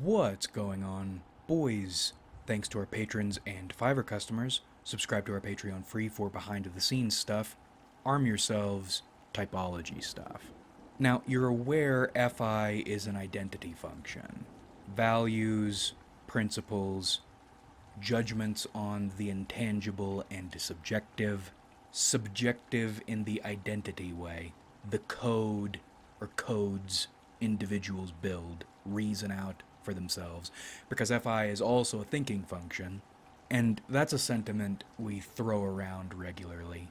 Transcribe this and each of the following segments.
What's going on, boys? Thanks to our patrons and Fiverr customers, subscribe to our Patreon free for behind the scenes stuff, arm yourselves, typology stuff. Now, you're aware FI is an identity function. Values, principles, judgments on the intangible and subjective in the identity way, the code or codes individuals build, reason out for themselves, because FI is also a thinking function, and that's a sentiment we throw around regularly.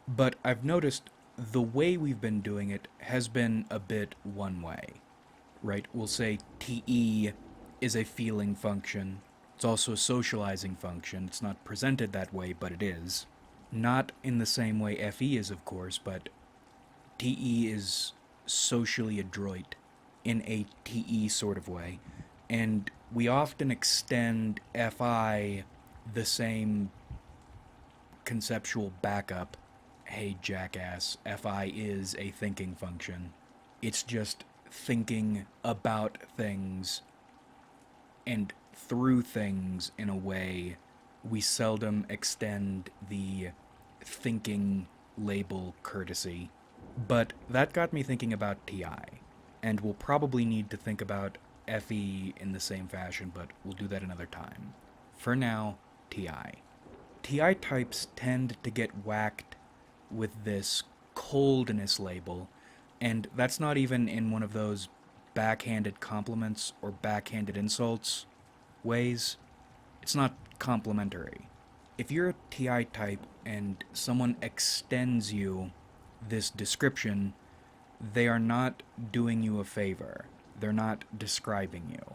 But I've noticed the way we've been doing it has been a bit one way, right? We'll say TE is a feeling function. It's also a socializing function. It's not presented that way, but it is. Not in the same way FE is, of course, but TE is socially adroit in a TE sort of way. And we often extend FI the same conceptual backup. Hey, jackass, FI is a thinking function. It's just thinking about things and through things in a way. We seldom extend the thinking label courtesy. But that got me thinking about TI, and we'll probably need to think about FE in the same fashion, but we'll do that another time. For now, TI. TI types tend to get whacked with this coldness label, and that's not even in one of those backhanded compliments or backhanded insults ways. It's not complimentary. If you're a TI type and someone extends you this description, they are not doing you a favor. They're not describing you.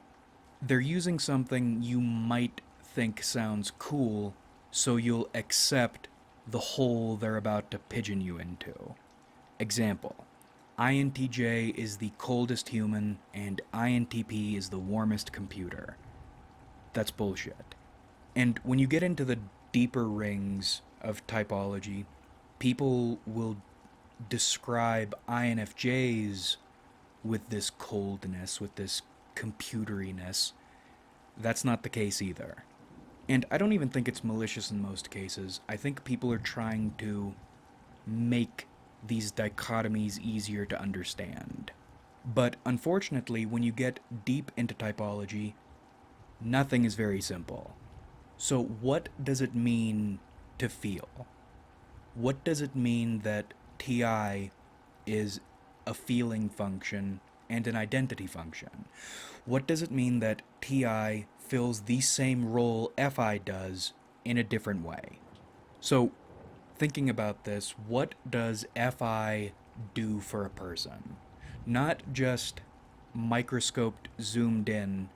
They're using something you might think sounds cool, so you'll accept the hole they're about to pigeon you into. Example: INTJ is the coldest human, and INTP is the warmest computer. That's bullshit. And when you get into the deeper rings of typology, people will describe INFJs with this coldness, with this computeriness. That's not the case either. And I don't even think it's malicious in most cases. I think people are trying to make these dichotomies easier to understand. But unfortunately, when you get deep into typology, nothing is very simple. So, what does it mean to feel? What does it mean that TI is a feeling function and an identity function? What does it mean that TI fills the same role FI does in a different way? So, thinking about this, what does FI do for a person? Not just microscoped, zoomed in,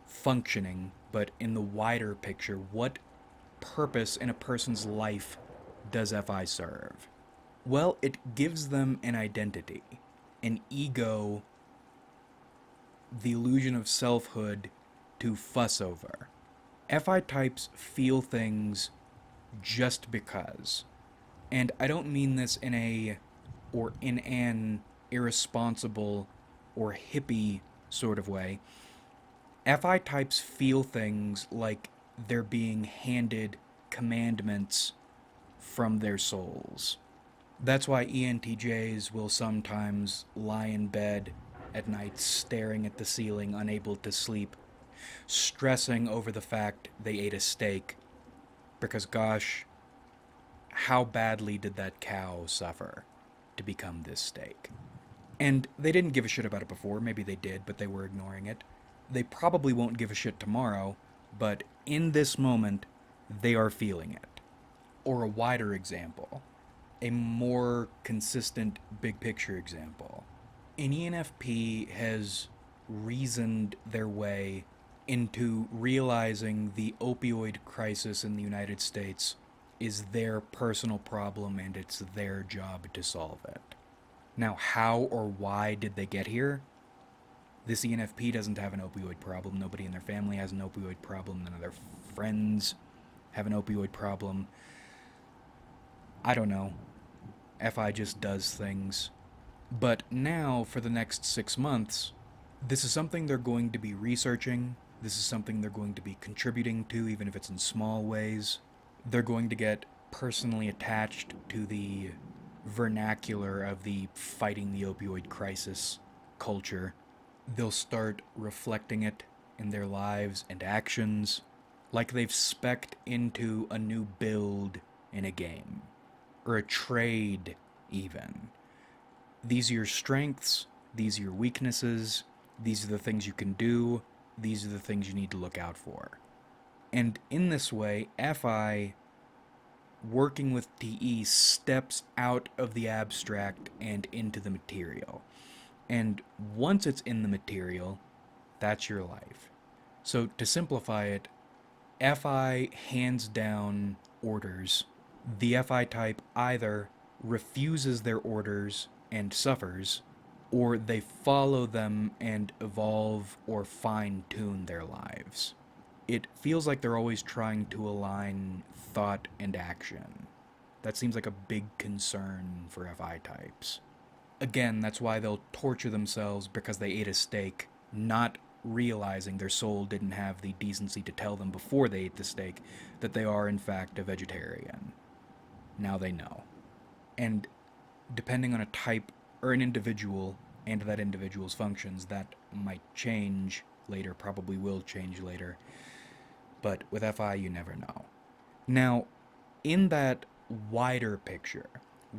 functioning, but in the wider picture, what purpose in a person's life does FI serve? Well, it gives them an identity, an ego, the illusion of selfhood to fuss over. FI types feel things just because. And I don't mean this in an irresponsible or hippie sort of way. FI types feel things like they're being handed commandments from their souls. That's why ENTJs will sometimes lie in bed at night staring at the ceiling, unable to sleep, stressing over the fact they ate a steak, because gosh, how badly did that cow suffer to become this steak? And they didn't give a shit about it before, maybe they did, but they were ignoring it. They probably won't give a shit tomorrow, but in this moment, they are feeling it. Or a wider example, a more consistent big picture example. An ENFP has reasoned their way into realizing the opioid crisis in the United States is their personal problem and it's their job to solve it. Now, how or why did they get here? This ENFP doesn't have an opioid problem. Nobody in their family has an opioid problem. None of their friends have an opioid problem. I don't know. FI just does things. But now, for the next 6 months, This is something they're going to be researching. This is something they're going to be contributing to, even if it's in small ways. They're going to get personally attached to the vernacular of the fighting the opioid crisis culture. They'll start reflecting it in their lives and actions, like they've spec'd into a new build in a game, or a trade, even. These are your strengths, these are your weaknesses, these are the things you can do, these are the things you need to look out for. And in this way, FI, working with TE, steps out of the abstract and into the material. And once it's in the material, that's your life. So to simplify it, FI hands down orders. The FI type either refuses their orders and suffers, or they follow them and evolve or fine tune their lives. It feels like they're always trying to align thought and action. That seems like a big concern for FI types. Again, that's why they'll torture themselves because they ate a steak, not realizing their soul didn't have the decency to tell them before they ate the steak that they are, in fact, a vegetarian. Now they know. And depending on a type or an individual and that individual's functions, that might change later, probably will change later. But with FI, you never know. Now, in that wider picture,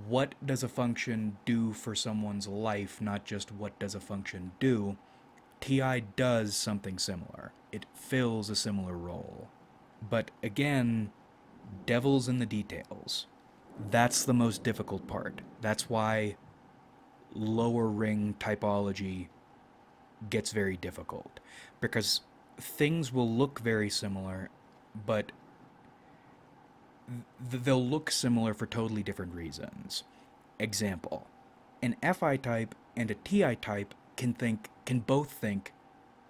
what does a function do for someone's life, not just what does a function do? TI does something similar. It fills a similar role. But again, devil's in the details. That's the most difficult part. That's why lower ring typology gets very difficult. Because things will look very similar, but they'll look similar for totally different reasons. Example, an FI type and a TI type can both think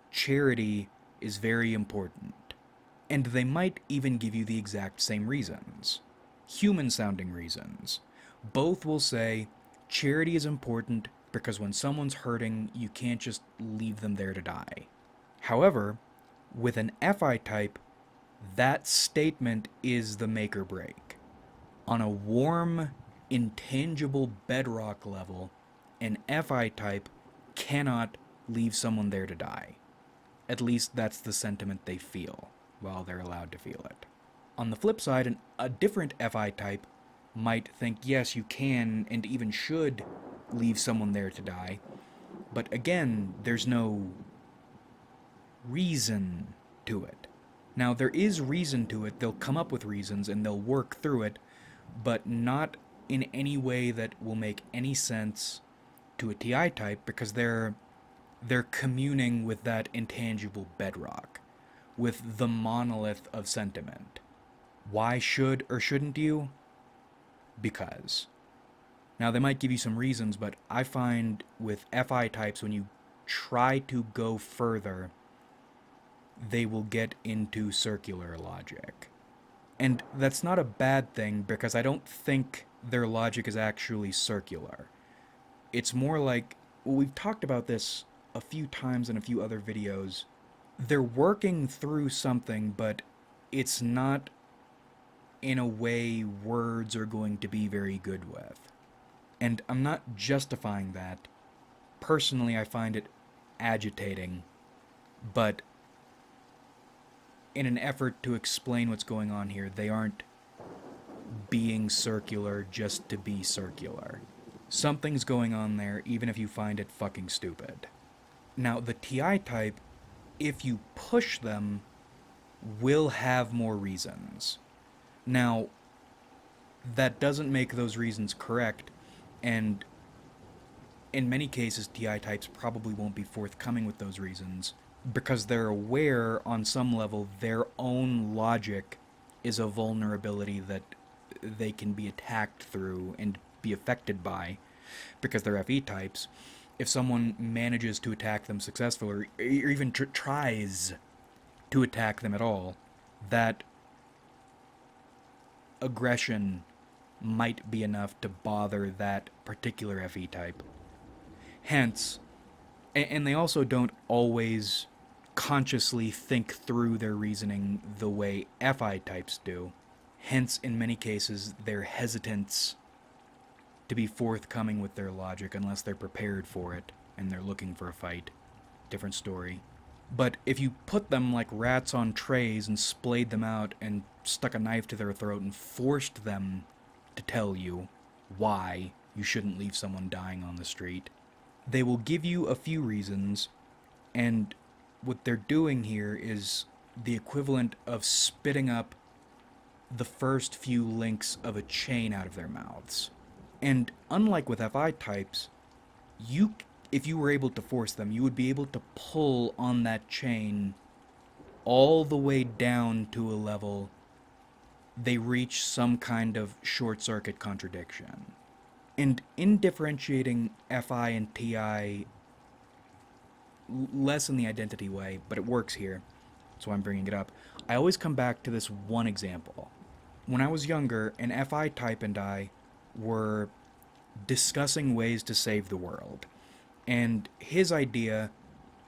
charity is very important. And they might even give you the exact same reasons. Human sounding reasons. Both will say charity is important because when someone's hurting, you can't just leave them there to die. However, with an FI type, that statement is the make or break. On a warm, intangible bedrock level, an FI type cannot leave someone there to die. At least that's the sentiment they feel, while they're allowed to feel it. On the flip side, a different FI type might think, yes, you can and even should leave someone there to die, but again, there's no reason to it. Now, there is reason to it, they'll come up with reasons and they'll work through it, but not in any way that will make any sense to a TI type because they're communing with that intangible bedrock, with the monolith of sentiment. Why should or shouldn't you? Because. Now, they might give you some reasons, but I find with FI types, when you try to go further, they will get into circular logic. And that's not a bad thing because I don't think their logic is actually circular. It's more like, well, we've talked about this a few times in a few other videos. They're working through something, but it's not in a way words are going to be very good with. And I'm not justifying that. Personally, I find it agitating, but in an effort to explain what's going on here, they aren't being circular just to be circular. Something's going on there, even if you find it fucking stupid. Now, the TI type, if you push them, will have more reasons. Now, that doesn't make those reasons correct, and in many cases, TI types probably won't be forthcoming with those reasons because they're aware on some level their own logic is a vulnerability that they can be attacked through and be affected by because they're FE types. If someone manages to attack them successfully or even tries to attack them at all, that aggression might be enough to bother that particular FE type. Hence, And they also don't always consciously think through their reasoning the way FI types do. Hence, in many cases, their hesitance to be forthcoming with their logic unless they're prepared for it and they're looking for a fight. Different story. But if you put them like rats on trays and splayed them out and stuck a knife to their throat and forced them to tell you why you shouldn't leave someone dying on the street, they will give you a few reasons, and what they're doing here is the equivalent of spitting up the first few links of a chain out of their mouths. And unlike with FI types, you if you were able to force them, you would be able to pull on that chain all the way down to a level they reach some kind of short circuit contradiction. And in differentiating FI and TI, less in the identity way, but it works here, so I'm bringing it up. I always come back to this one example. When I was younger, an FI type and I were discussing ways to save the world. And his idea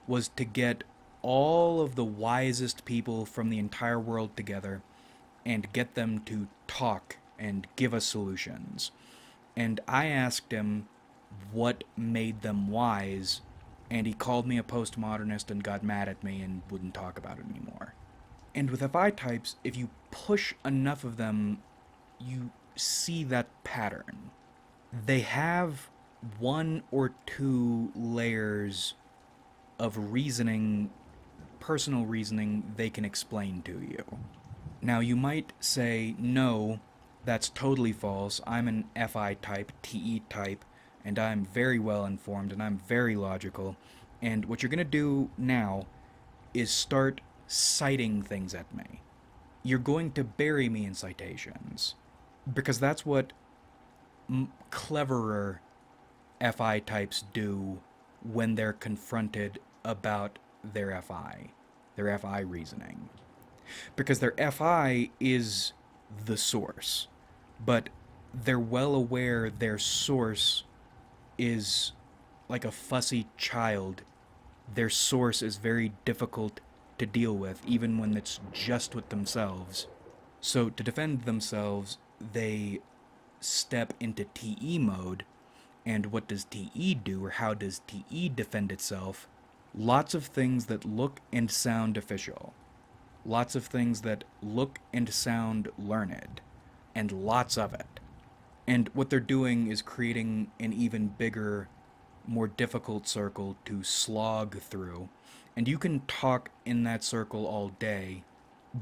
was to get all of the wisest people from the entire world together and get them to talk and give us solutions. And I asked him what made them wise, and he called me a postmodernist and got mad at me and wouldn't talk about it anymore. And with FI types, if you push enough of them, you see that pattern. They have one or two layers of reasoning, personal reasoning, they can explain to you. Now, you might say, no, that's totally false. I'm an FI type, TE type, and I'm very well informed and I'm very logical. And what you're going to do now is start citing things at me. You're going to bury me in citations. Because that's what cleverer FI types do when they're confronted about their FI reasoning. Because their FI is the source, but they're well aware their source is like a fussy child. Their source is very difficult to deal with, even when it's just with themselves. So to defend themselves, they step into TE mode. And what does TE do, or how does TE defend itself? Lots of things that look and sound official. Lots of things that look and sound learned. And lots of it. And what they're doing is creating an even bigger, more difficult circle to slog through. And you can talk in that circle all day,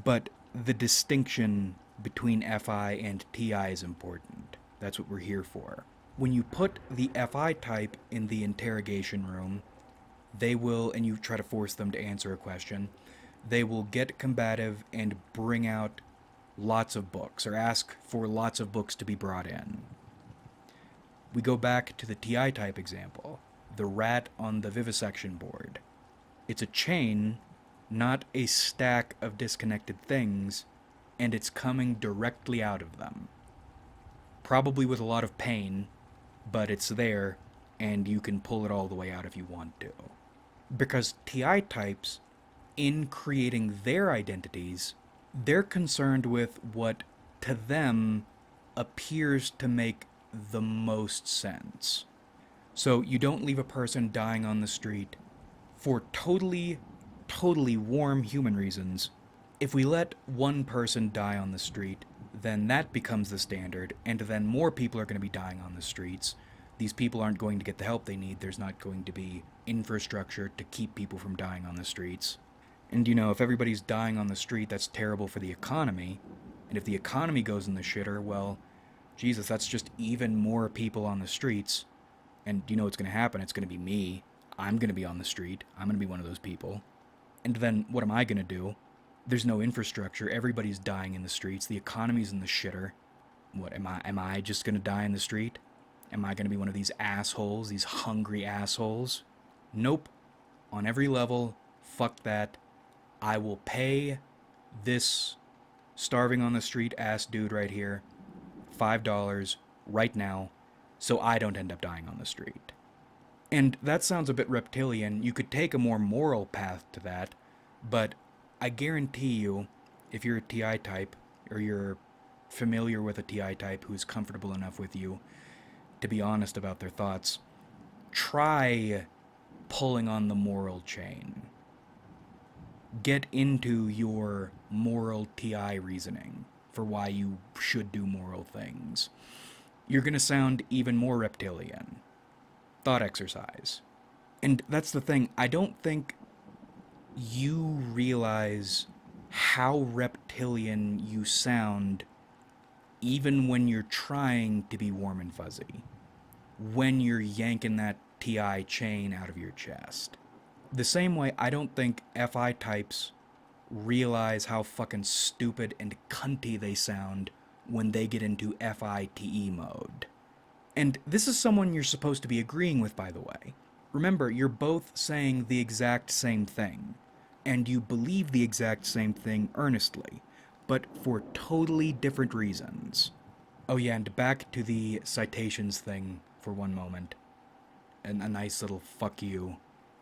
but the distinction between FI and TI is important. That's what we're here for. When you put the FI type in the interrogation room, they will, and you try to force them to answer a question, they will get combative and bring out lots of books, or ask for lots of books to be brought in. We go back to the TI type example, the rat on the vivisection board. It's a chain, not a stack of disconnected things, and it's coming directly out of them. Probably with a lot of pain, but it's there, and you can pull it all the way out if you want to. Because TI types, in creating their identities, they're concerned with what, to them, appears to make the most sense. So you don't leave a person dying on the street for totally warm human reasons. If we let one person die on the street, then that becomes the standard, and then more people are going to be dying on the streets. These people aren't going to get the help they need. There's not going to be infrastructure to keep people from dying on the streets. And if everybody's dying on the street, that's terrible for the economy. And if the economy goes in the shitter, well, Jesus, that's just even more people on the streets. And what's going to happen? It's going to be me. I'm going to be on the street. I'm going to be one of those people. And then what am I going to do? There's no infrastructure. Everybody's dying in the streets. The economy's in the shitter. What, am I just going to die in the street? Am I going to be one of these assholes, these hungry assholes? Nope. On every level, fuck that. I will pay this starving on the street ass dude right here $5 right now so I don't end up dying on the street. And that sounds a bit reptilian. You could take a more moral path to that, but I guarantee you, if you're a TI type, or you're familiar with a TI type who's comfortable enough with you to be honest about their thoughts, try pulling on the moral chain. Get into your moral TI reasoning for why you should do moral things. You're going to sound even more reptilian. Thought exercise. And that's the thing, I don't think you realize how reptilian you sound even when you're trying to be warm and fuzzy. When you're yanking that TI chain out of your chest. The same way I don't think FI types realize how fucking stupid and cunty they sound when they get into FITE mode. And this is someone you're supposed to be agreeing with, by the way. Remember, you're both saying the exact same thing, and you believe the exact same thing earnestly, but for totally different reasons. Oh, yeah, and back to the citations thing for one moment. And a nice little fuck you.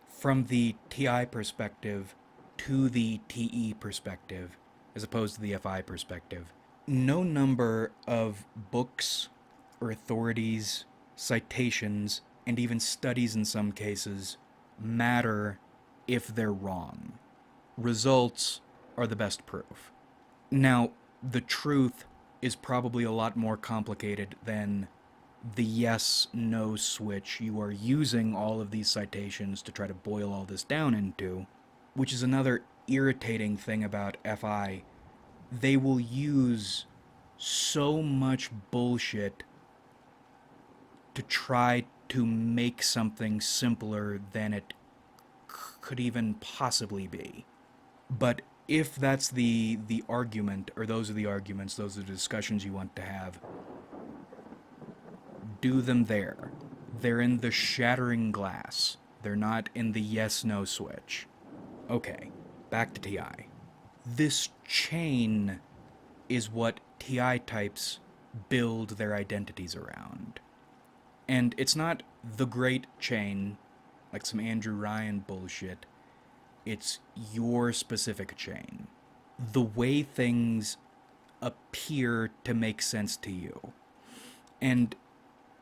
From the TI perspective to the TE perspective, as opposed to the FI perspective, no number of books or authorities, citations, and even studies in some cases matter if they're wrong. Results are the best proof. Now, the truth is probably a lot more complicated than the yes no switch you are using all of these citations to try to boil all this down into, which is another irritating thing about FI. They will use so much bullshit to try to make something simpler than it could even possibly be. But if that's the argument, or those are the arguments, those are the discussions you want to have, do them there. They're in the shattering glass. They're not in the yes-no switch. Okay, back to TI. This chain is what TI types build their identities around. And it's not the great chain, like some Andrew Ryan bullshit. It's your specific chain. The way things appear to make sense to you. And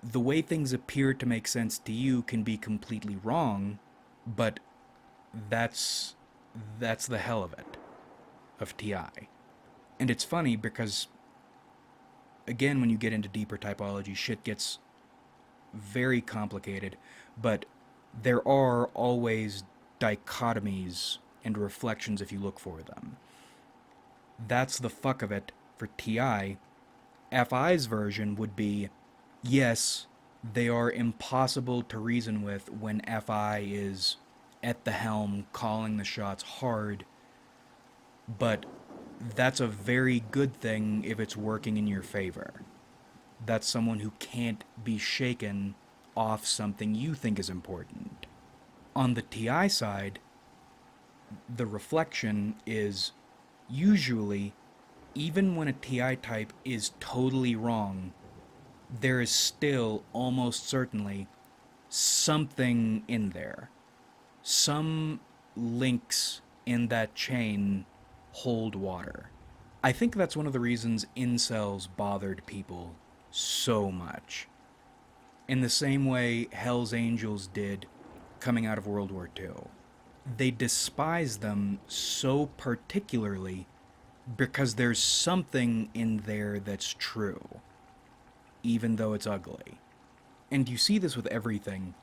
the way things appear to make sense to you can be completely wrong, but that's the hell of it, of TI. And it's funny because, again, when you get into deeper typology, shit gets very complicated, but there are always dichotomies and reflections if you look for them. That's the fuck of it for TI. FI's version would be, yes, they are impossible to reason with when FI is at the helm calling the shots hard, but that's a very good thing if it's working in your favor. That's someone who can't be shaken off something you think is important. On the TI side, the reflection is usually, even when a TI type is totally wrong, there is still almost certainly something in there. Some links in that chain hold water. I think that's one of the reasons incels bothered people so much. In the same way Hell's Angels did coming out of World War II. They despise them so particularly because there's something in there that's true, even though it's ugly. And you see this with everything.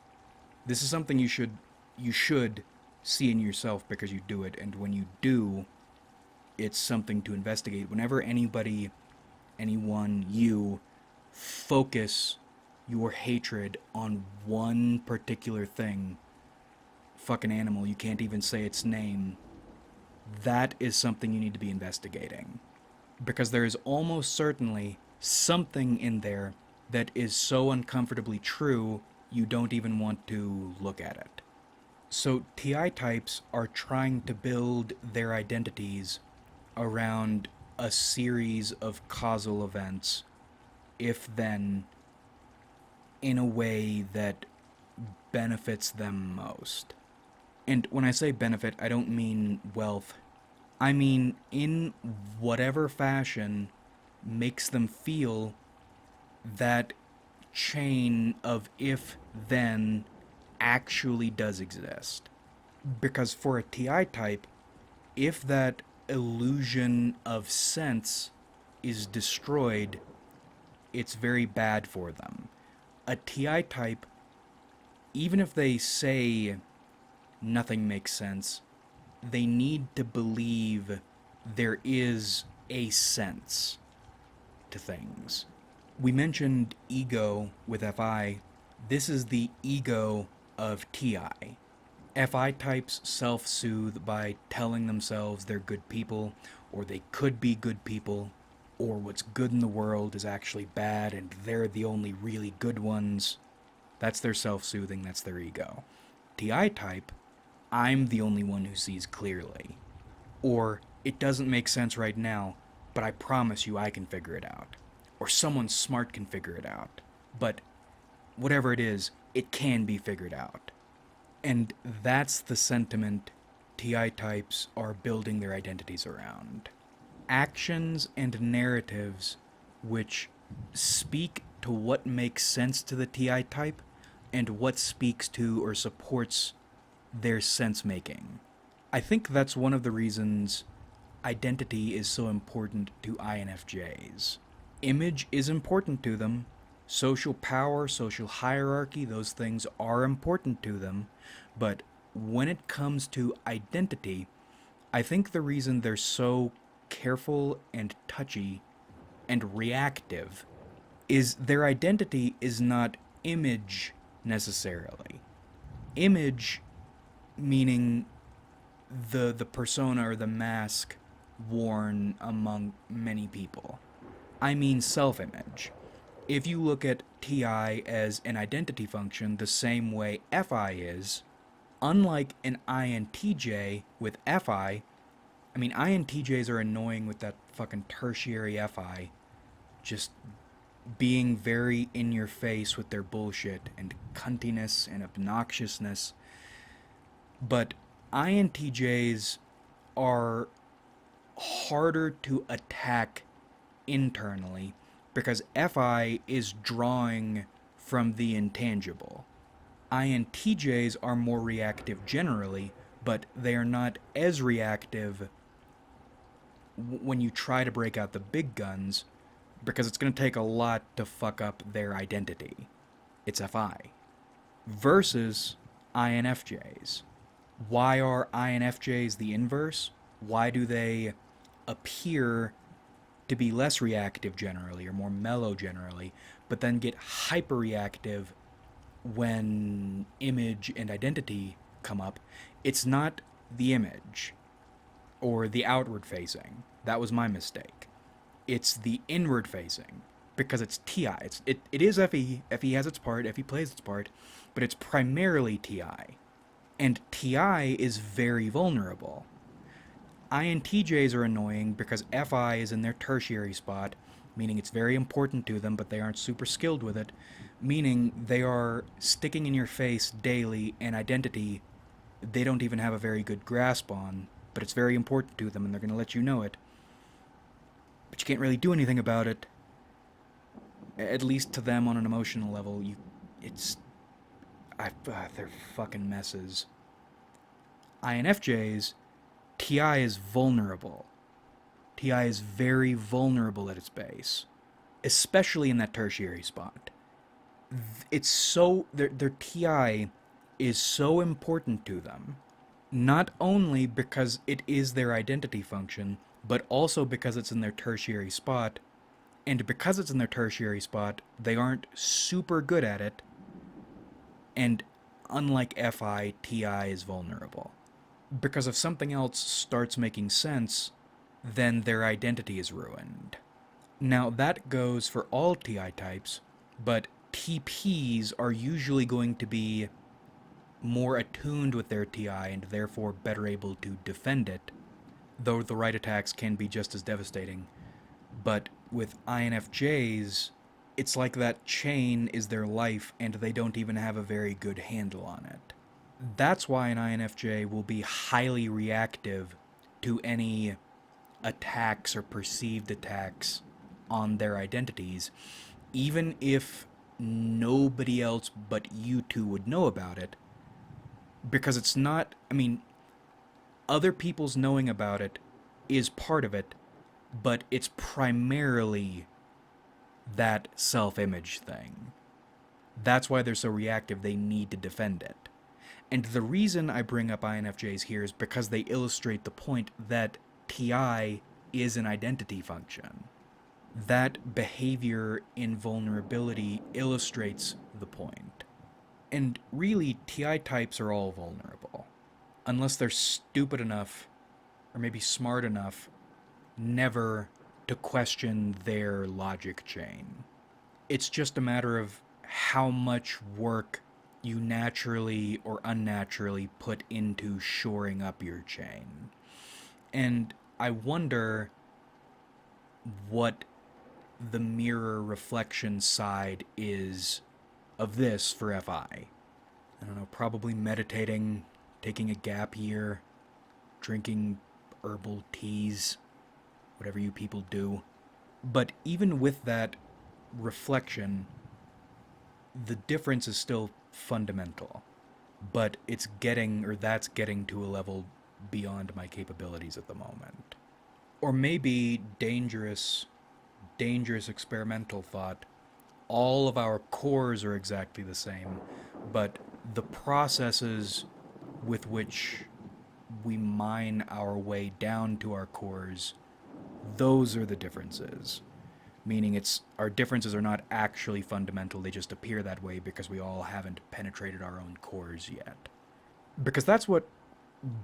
This is something you should see in yourself because you do it, and when you do, it's something to investigate. Whenever anybody, anyone, you focus your hatred on one particular thing, fucking animal, you can't even say its name, that is something you need to be investigating. Because there is almost certainly something in there that is so uncomfortably true, you don't even want to look at it. So TI types are trying to build their identities around a series of causal events, if then, in a way that benefits them most. And when I say benefit, I don't mean wealth. I mean in whatever fashion makes them feel that chain of if then actually does exist. Because for a TI type, if that illusion of sense is destroyed, it's very bad for them. A TI type, even if they say nothing makes sense, they need to believe there is a sense to things. We mentioned ego with FI. This is the ego of TI. FI types self soothe by telling themselves they're good people, or they could be good people, or what's good in the world is actually bad and they're the only really good ones. That's their self soothing, that's their ego. TI type, I'm the only one who sees clearly. Or, it doesn't make sense right now, but I promise you I can figure it out. Or someone smart can figure it out. But whatever it is, it can be figured out. And that's the sentiment TI types are building their identities around. Actions and narratives which speak to what makes sense to the TI type and what speaks to or supports their sense making. I think that's one of the reasons identity is so important to INFJs. Image is important to them. Social power, social hierarchy, those things are important to them. But when it comes to identity, I think the reason they're so careful and touchy and reactive is their identity is not image necessarily. Image meaning the persona or the mask worn among many people. I mean self-image. If you look at TI as an identity function the same way FI is, unlike an INTJ with FI, I mean, INTJs are annoying with that fucking tertiary FI, just being very in your face with their bullshit and cuntiness and obnoxiousness. But INTJs are harder to attack internally because FI is drawing from the intangible. INTJs are more reactive generally, but they are not as reactive when you try to break out the big guns because it's going to take a lot to fuck up their identity. It's FI. Versus INFJs. Why are INFJs the inverse? Why do they appear to be less reactive generally or more mellow generally, but then get hyper reactive when image and identity come up? It's not the image or the outward facing. That was my mistake. It's the inward facing because it's TI. It is FE. FE has its part. FE plays its part, but it's primarily TI. And TI is very vulnerable. INTJs are annoying because FI is in their tertiary spot, meaning it's very important to them, but they aren't super skilled with it, meaning they are sticking in your face daily an identity they don't even have a very good grasp on, but it's very important to them and they're going to let you know it. But you can't really do anything about it. At least to them on an emotional level, they're fucking messes. INFJs, TI is vulnerable. TI is very vulnerable at its base, especially in that tertiary spot. It's so their TI is so important to them, not only because it is their identity function, but also because it's in their tertiary spot. And because it's in their tertiary spot, they aren't super good at it. And unlike FI, TI is vulnerable. Because if something else starts making sense, then their identity is ruined. Now, that goes for all TI types, but TPs are usually going to be more attuned with their TI and therefore better able to defend it, though the right attacks can be just as devastating. But with INFJs, It's like that chain is their life and they don't even have a very good handle on it. That's why an INFJ will be highly reactive to any attacks or perceived attacks on their identities, even if nobody else but you two would know about it, because it's not, I mean, other people's knowing about it is part of it, but it's primarily that self image thing. That's why they're so reactive, they need to defend it. And the reason I bring up INFJs here is because they illustrate the point that TI is an identity function. That behavior in vulnerability illustrates the point. And really, TI types are all vulnerable. Unless they're stupid enough, or maybe smart enough, never to question their logic chain. It's just a matter of how much work you naturally or unnaturally put into shoring up your chain. And I wonder what the mirror reflection side is of this for FI. I don't know, probably meditating, taking a gap year, drinking herbal teas, whatever you people do. But even with that reflection, the difference is still fundamental. But it's getting, or that's getting to a level beyond my capabilities at the moment. Or maybe dangerous experimental thought. All of our cores are exactly the same, but the processes with which we mine our way down to our cores, those are the differences. Meaning our differences are not actually fundamental, they just appear that way because we all haven't penetrated our own cores yet. Because that's what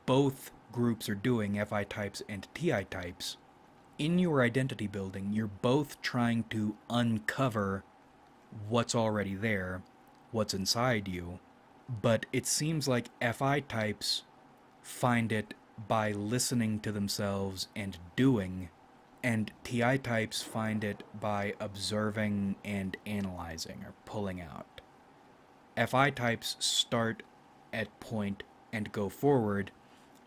both groups are doing, FI types and TI types. In your identity building, you're both trying to uncover what's already there, what's inside you, but it seems like FI types find it by listening to themselves and doing, and TI types find it by observing and analyzing or pulling out. FI types start at point and go forward.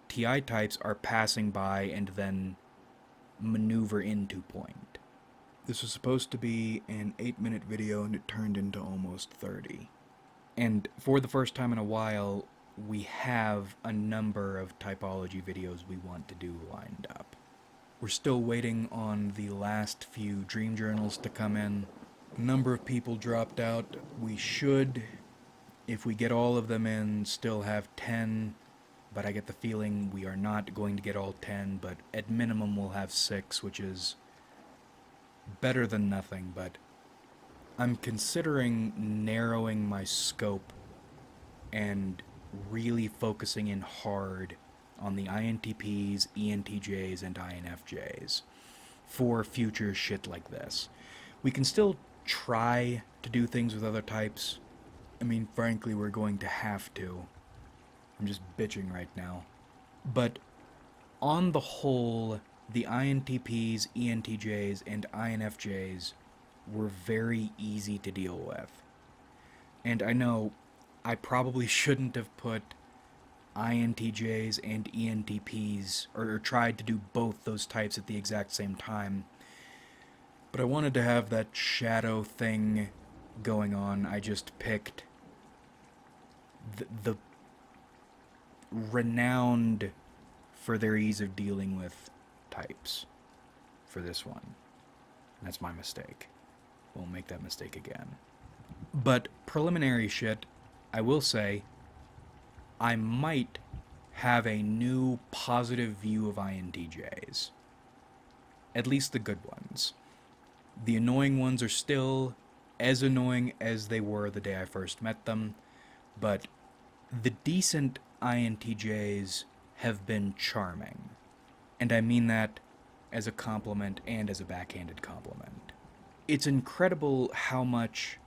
TI types are passing by and then maneuver into point. This was supposed to be an 8-minute video and it turned into almost 30. And for the first time in a while, we have a number of typology videos we want to do lined up. We're still waiting on the last few dream journals to come in. A number of people dropped out. We should, if we get all of them in, still have 10, but I get the feeling we are not going to get all 10, but at minimum we'll have 6, which is better than nothing, but I'm considering narrowing my scope and really focusing in hard on the INTPs, ENTJs, and INFJs for future shit like this. We can still try to do things with other types. I mean, frankly, we're going to have to. I'm just bitching right now. But on the whole, the INTPs, ENTJs, and INFJs were very easy to deal with. And I know I probably shouldn't have put INTJs and ENTPs, or tried to do both those types at the exact same time. But I wanted to have that shadow thing going on. I just picked the renowned for their ease of dealing with types for this one. That's my mistake. Won't make that mistake again. But preliminary shit, I will say, I might have a new positive view of INTJs. At least the good ones. The annoying ones are still as annoying as they were the day I first met them, but the decent INTJs have been charming. And I mean that as a compliment and as a backhanded compliment. It's incredible how much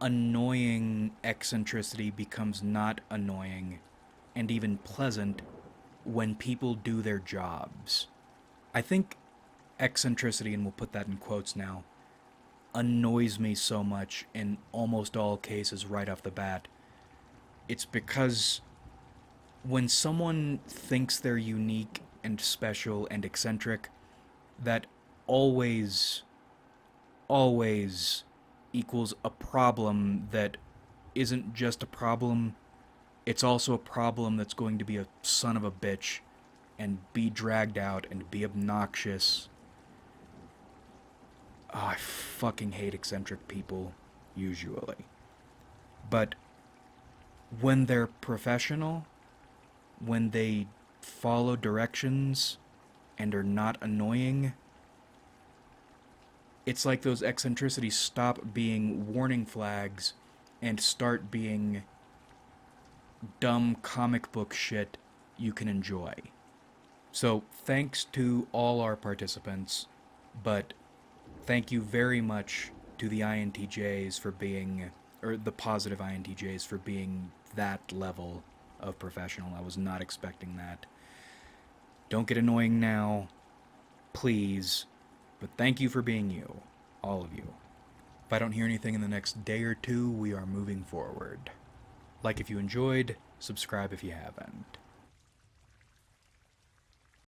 annoying eccentricity becomes not annoying and even pleasant when people do their jobs. I think eccentricity, and we'll put that in quotes now, annoys me so much in almost all cases right off the bat, it's because when someone thinks they're unique and special and eccentric, that always, always equals a problem that isn't just a problem, it's also a problem that's going to be a son of a bitch and be dragged out and be obnoxious. Oh, I fucking hate eccentric people, usually. But when they're professional, when they follow directions and are not annoying, it's like those eccentricities stop being warning flags and start being dumb comic book shit you can enjoy. So, thanks to all our participants, but thank you very much to the INTJs for being, or the positive INTJs for being that level of professional. I was not expecting that. Don't get annoying now, please, but thank you for being you, all of you. If I don't hear anything in the next day or two, we are moving forward. Like if you enjoyed, subscribe if you haven't.